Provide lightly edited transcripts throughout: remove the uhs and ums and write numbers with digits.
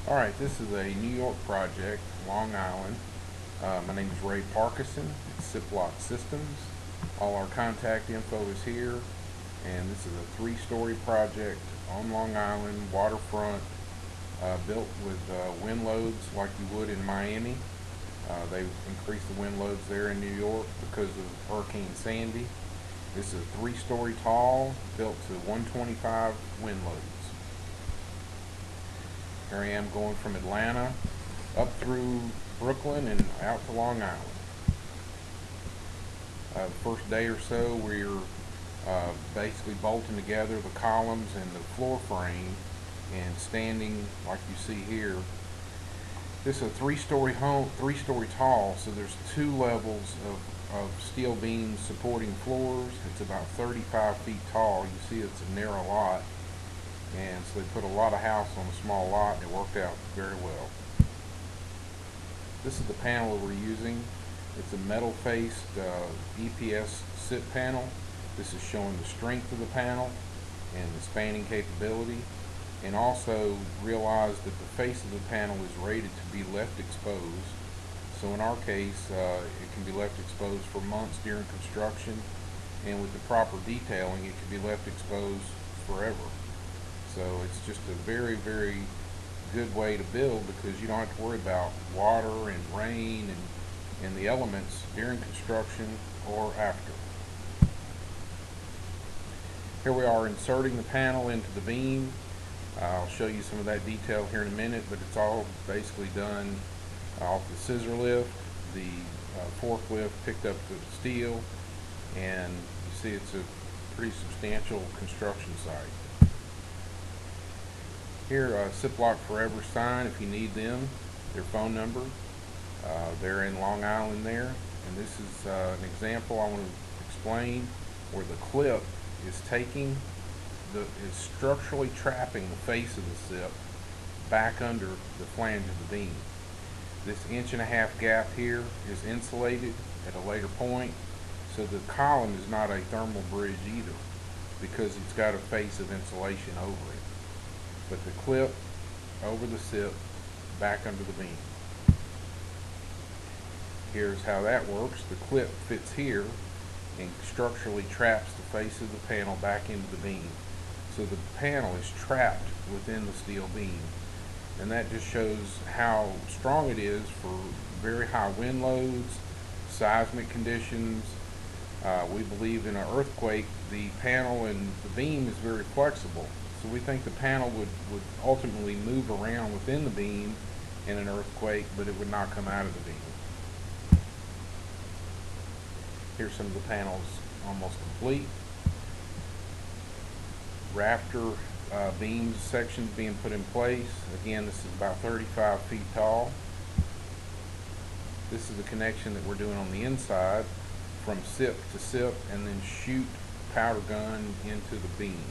Alright, this is a New York project, Long Island. My name is Ray Parkinson. It's Siplock Systems. All our contact info is here. And this is a 3-story project on Long Island, waterfront, built with wind loads like you would in Miami. They've increased the wind loads there in New York because of Hurricane Sandy. This is a 3-story tall, built to 125 wind loads. Here I am going from Atlanta up through Brooklyn and out to Long Island. The first day or so we're basically bolting together the columns and the floor frame and standing like you see here. This is a 3-story home, 3-story tall, so there's 2 levels of steel beams supporting floors. It's about 35 feet tall. You see it's a narrow lot. And so they put a lot of house on a small lot, and it worked out very well. This is the panel that we're using. It's a metal-faced EPS sit panel. This is showing the strength of the panel and the spanning capability. And also realize that the face of the panel is rated to be left exposed. So in our case, it can be left exposed for months during construction, and with the proper detailing, it can be left exposed forever. So it's just a very, very good way to build because you don't have to worry about water and rain and the elements during construction or after. Here we are inserting the panel into the beam. I'll show you some of that detail here in a minute, but it's all basically done off the scissor lift. The forklift picked up the steel, and you see it's a pretty substantial construction site. Here, Siplock Forever sign if you need them, their phone number. They're in Long Island there, and this is an example I want to explain where the clip is is structurally trapping the face of the SIP back under the flange of the beam. This 1.5-inch gap here is insulated at a later point, so the column is not a thermal bridge either because it's got a face of insulation over it. But the clip over the SIP back under the beam. Here's how that works. The clip fits here and structurally traps the face of the panel back into the beam. So the panel is trapped within the steel beam. And that just shows how strong it is for very high wind loads, seismic conditions. We believe in an earthquake, the panel and the beam is very flexible. So we think the panel would ultimately move around within the beam in an earthquake, but it would not come out of the beam. Here's some of the panels almost complete. Rafter beams sections being put in place. Again, this is about 35 feet tall. This is the connection that we're doing on the inside from SIP to SIP, and then shoot powder gun into the beam.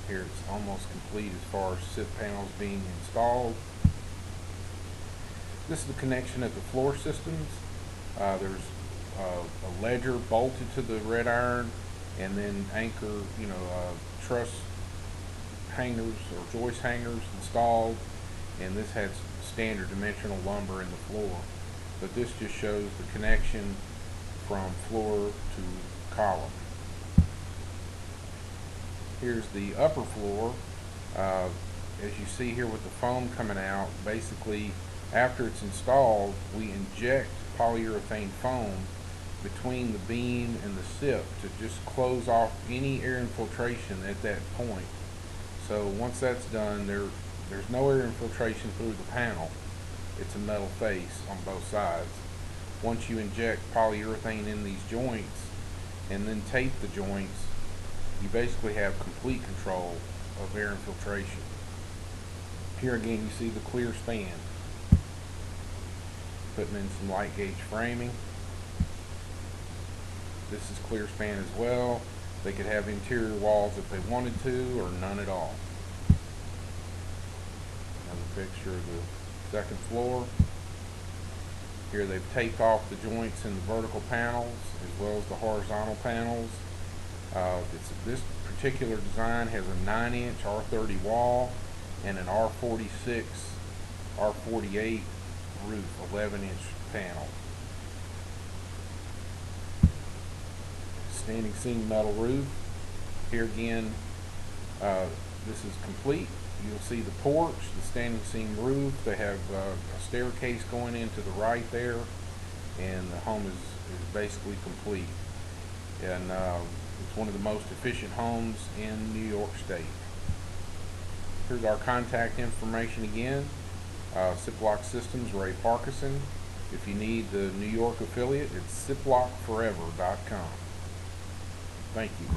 Here it's almost complete as far as SIP panels being installed. This is the connection at the floor systems. There's a ledger bolted to the red iron, and then anchor, truss hangers or joist hangers installed, and this has standard dimensional lumber in the floor. But this just shows the connection from floor to column. Here's the upper floor. As you see here with the foam coming out, basically after it's installed, we inject polyurethane foam between the beam and the SIP to just close off any air infiltration at that point. So once that's done, there's no air infiltration through the panel. It's a metal face on both sides. Once you inject polyurethane in these joints and then tape the joints, you basically have complete control of air infiltration. Here again you see the clear span. Putting in some light gauge framing. This is clear span as well. They could have interior walls if they wanted to, or none at all. Another picture of the second floor. Here they've taped off the joints in the vertical panels as well as the horizontal panels. This particular design has a 9-inch R30 wall, and an R46, R48 roof, 11-inch panel. Standing seam metal roof. Here again, this is complete. You'll see the porch, the standing seam roof. They have a staircase going into the right there, and the home is basically complete. And it's one of the most efficient homes in New York State. Here's our contact information again. Siplock Systems, Ray Parkinson. If you need the New York affiliate, it's siplockforever.com. Thank you.